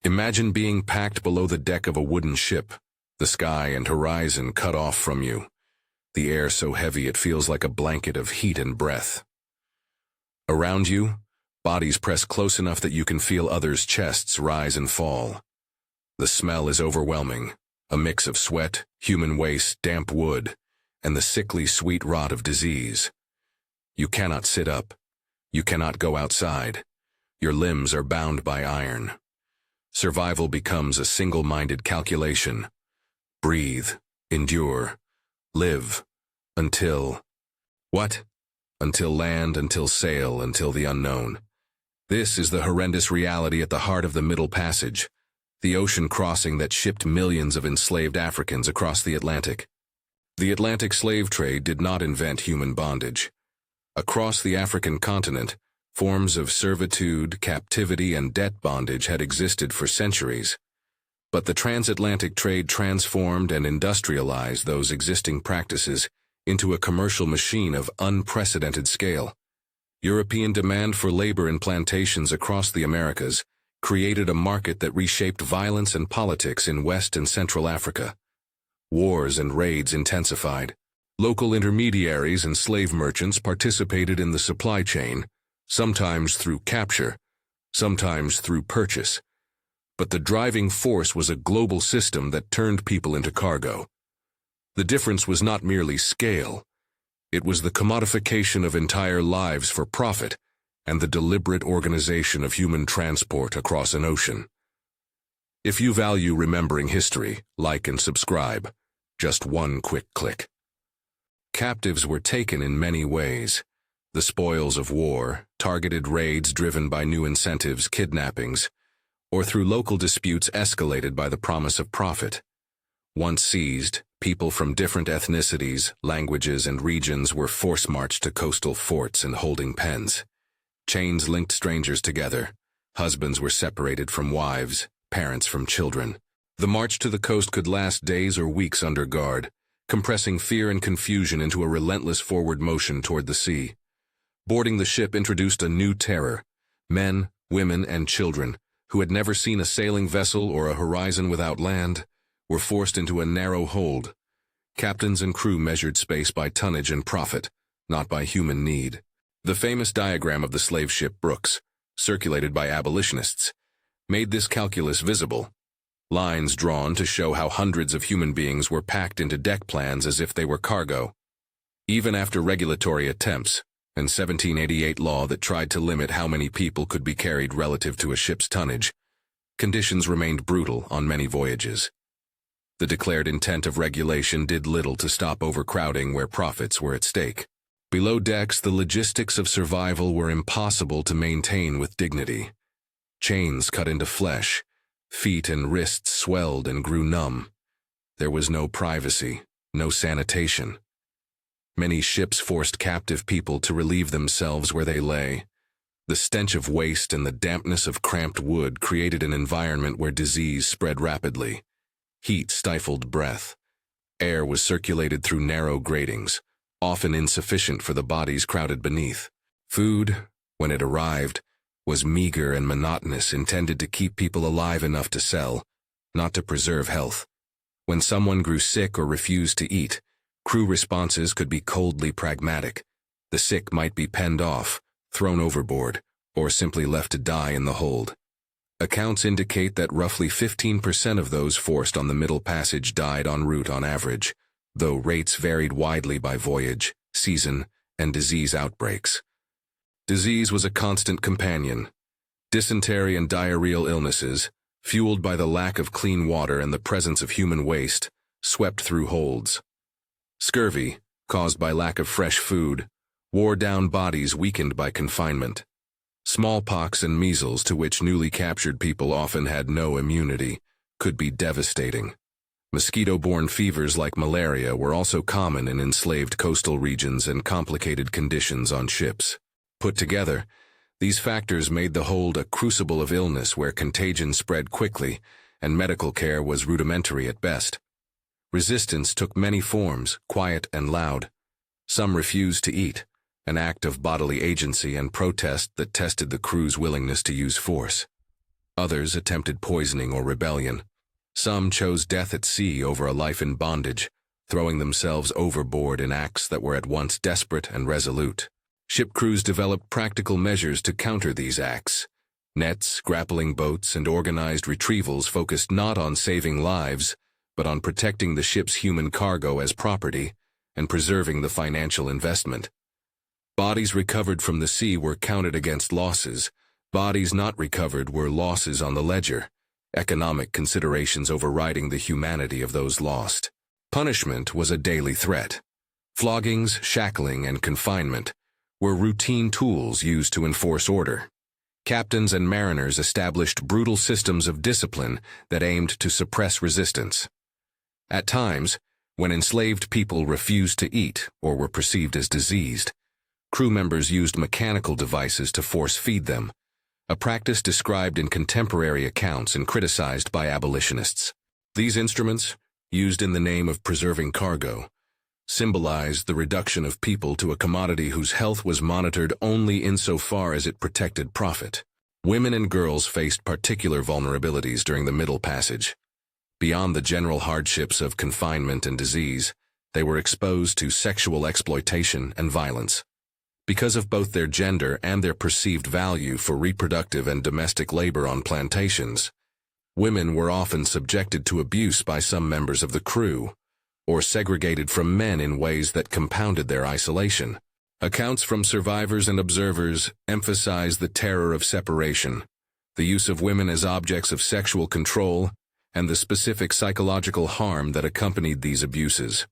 Imagine being packed below the deck of a wooden ship, the sky and horizon cut off from you, the air so heavy it feels like a blanket of heat and breath. Around you, bodies press close enough that you can feel others' chests rise and fall. The smell is overwhelming, a mix of sweat, human waste, damp wood, and the sickly sweet rot of disease. You cannot sit up. You cannot go outside. Your limbs are bound by iron. Survival becomes a single-minded calculation. Breathe, endure, live, until... What? Until land, until sail, until the unknown. This is the horrendous reality at the heart of the Middle Passage, the ocean crossing that shipped millions of enslaved Africans across the Atlantic. The Atlantic slave trade did not invent human bondage. Across the African continent, forms of servitude, captivity, and debt bondage had existed for centuries. But the transatlantic trade transformed and industrialized those existing practices into a commercial machine of unprecedented scale. European demand for labor in plantations across the Americas created a market that reshaped violence and politics in West and Central Africa. Wars and raids intensified. Local intermediaries and slave merchants participated in the supply chain, sometimes through capture, sometimes through purchase. But the driving force was a global system that turned people into cargo. The difference was not merely scale. It was the commodification of entire lives for profit and the deliberate organization of human transport across an ocean. If you value remembering history, like and subscribe. Just one quick click. Captives were taken in many ways. The spoils of war, targeted raids driven by new incentives, kidnappings, or through local disputes escalated by the promise of profit. Once seized, people from different ethnicities, languages, and regions were force-marched to coastal forts and holding pens. Chains linked strangers together. Husbands were separated from wives, parents from children. The march to the coast could last days or weeks under guard, compressing fear and confusion into a relentless forward motion toward the sea. Boarding the ship introduced a new terror. Men, women, and children, who had never seen a sailing vessel or a horizon without land, were forced into a narrow hold. Captains and crew measured space by tonnage and profit, not by human need. The famous diagram of the slave ship Brooks, circulated by abolitionists, made this calculus visible. Lines drawn to show how hundreds of human beings were packed into deck plans as if they were cargo. Even after regulatory attempts, and 1788 law that tried to limit how many people could be carried relative to a ship's tonnage, conditions remained brutal on many voyages. The declared intent of regulation did little to stop overcrowding where profits were at stake. Below decks, the logistics of survival were impossible to maintain with dignity. Chains cut into flesh, feet and wrists swelled and grew numb. There was no privacy, no sanitation. Many ships forced captive people to relieve themselves where they lay. The stench of waste and the dampness of cramped wood created an environment where disease spread rapidly. Heat stifled breath. Air was circulated through narrow gratings, often insufficient for the bodies crowded beneath. Food, when it arrived, was meager and monotonous, intended to keep people alive enough to sell, not to preserve health. When someone grew sick or refused to eat, crew responses could be coldly pragmatic. The sick might be penned off, thrown overboard, or simply left to die in the hold. Accounts indicate that roughly 15% of those forced on the Middle Passage died en route on average, though rates varied widely by voyage, season, and disease outbreaks. Disease was a constant companion. Dysentery and diarrheal illnesses, fueled by the lack of clean water and the presence of human waste, swept through holds. Scurvy, caused by lack of fresh food, wore down bodies weakened by confinement. Smallpox and measles, to which newly captured people often had no immunity, could be devastating. Mosquito-borne fevers like malaria were also common in enslaved coastal regions and complicated conditions on ships. Put together, these factors made the hold a crucible of illness where contagion spread quickly and medical care was rudimentary at best. Resistance took many forms, quiet and loud. Some refused to eat, an act of bodily agency and protest that tested the crew's willingness to use force. Others attempted poisoning or rebellion. Some chose death at sea over a life in bondage, throwing themselves overboard in acts that were at once desperate and resolute. Ship crews developed practical measures to counter these acts. Nets, grappling boats, and organized retrievals focused not on saving lives, but on protecting the ship's human cargo as property and preserving the financial investment. Bodies recovered from the sea were counted against losses. Bodies not recovered were losses on the ledger, economic considerations overriding the humanity of those lost. Punishment was a daily threat. Floggings, shackling, and confinement were routine tools used to enforce order. Captains and mariners established brutal systems of discipline that aimed to suppress resistance. At times, when enslaved people refused to eat or were perceived as diseased, crew members used mechanical devices to force-feed them, a practice described in contemporary accounts and criticized by abolitionists. These instruments, used in the name of preserving cargo, symbolized the reduction of people to a commodity whose health was monitored only insofar as it protected profit. Women and girls faced particular vulnerabilities during the Middle Passage. Beyond the general hardships of confinement and disease, they were exposed to sexual exploitation and violence. Because of both their gender and their perceived value for reproductive and domestic labor on plantations, women were often subjected to abuse by some members of the crew, or segregated from men in ways that compounded their isolation. Accounts from survivors and observers emphasize the terror of separation, the use of women as objects of sexual control, and the specific psychological harm that accompanied these abuses.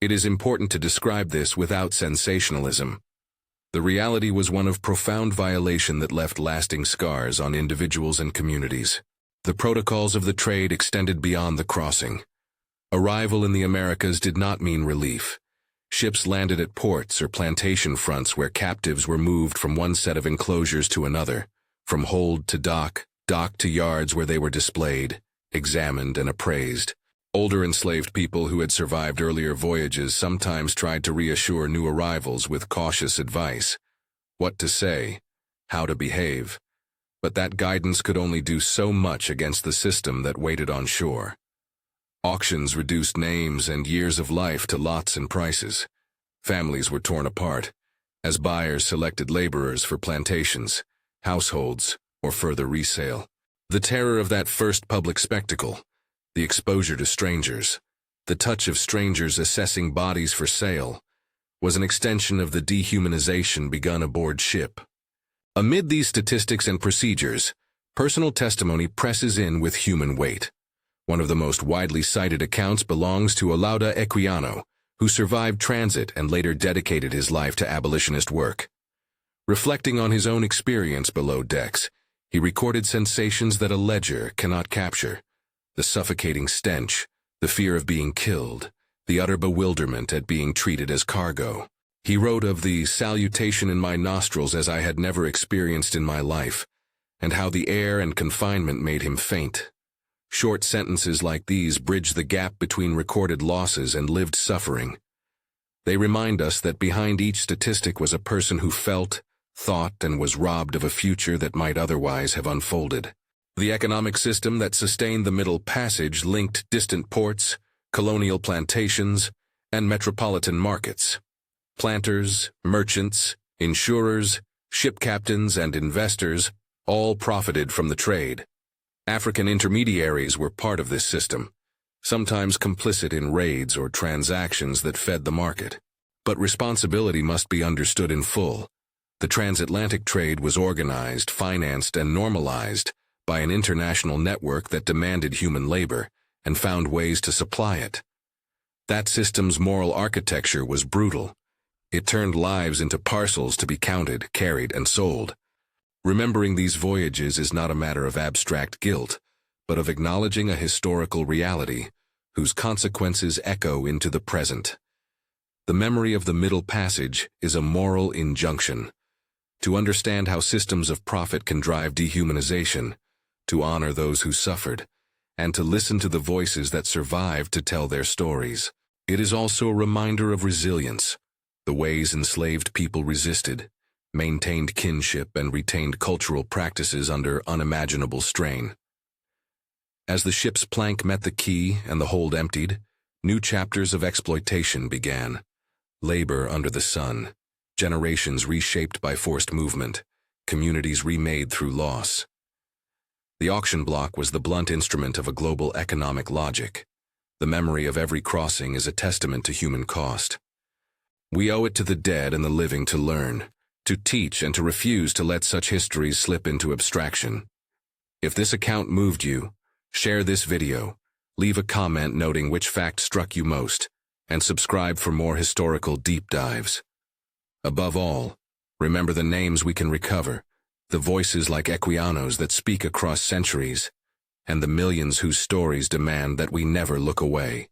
It is important to describe this without sensationalism. The reality was one of profound violation that left lasting scars on individuals and communities. The protocols of the trade extended beyond the crossing. Arrival in the Americas did not mean relief. Ships landed at ports or plantation fronts where captives were moved from one set of enclosures to another, from hold to dock, dock to yards where they were displayed, examined, and appraised. Older enslaved people who had survived earlier voyages sometimes tried to reassure new arrivals with cautious advice: what to say, how to behave. But that guidance could only do so much against the system that waited on shore. Auctions reduced names and years of life to lots and prices. Families were torn apart, as buyers selected laborers for plantations, households, or further resale. The terror of that first public spectacle, the exposure to strangers, the touch of strangers assessing bodies for sale, was an extension of the dehumanization begun aboard ship. Amid these statistics and procedures, personal testimony presses in with human weight. One of the most widely cited accounts belongs to Olaudah Equiano, who survived transit and later dedicated his life to abolitionist work. Reflecting on his own experience below decks, he recorded sensations that a ledger cannot capture: the suffocating stench, the fear of being killed, the utter bewilderment at being treated as cargo. He wrote of the salutation in my nostrils as I had never experienced in my life, and how the air and confinement made him faint. Short sentences like these bridge the gap between recorded losses and lived suffering. They remind us that behind each statistic was a person who felt, thought, and was robbed of a future that might otherwise have unfolded. The economic system that sustained the Middle Passage linked distant ports, colonial plantations, and metropolitan markets. Planters, merchants, insurers, ship captains, and investors all profited from the trade. African intermediaries were part of this system, sometimes complicit in raids or transactions that fed the market. But responsibility must be understood in full. The transatlantic trade was organized, financed, and normalized by an international network that demanded human labor and found ways to supply it. That system's moral architecture was brutal. It turned lives into parcels to be counted, carried, and sold. Remembering these voyages is not a matter of abstract guilt, but of acknowledging a historical reality whose consequences echo into the present. The memory of the Middle Passage is a moral injunction: to understand how systems of profit can drive dehumanization, to honor those who suffered, and to listen to the voices that survived to tell their stories. It is also a reminder of resilience, the ways enslaved people resisted, maintained kinship, and retained cultural practices under unimaginable strain. As the ship's plank met the quay and the hold emptied, new chapters of exploitation began. Labor under the sun, generations reshaped by forced movement, communities remade through loss. The auction block was the blunt instrument of a global economic logic. The memory of every crossing is a testament to human cost. We owe it to the dead and the living to learn, to teach, and to refuse to let such histories slip into abstraction. If this account moved you, share this video, leave a comment noting which fact struck you most, and subscribe for more historical deep dives. Above all, remember the names we can recover, the voices like Equianos that speak across centuries, and the millions whose stories demand that we never look away.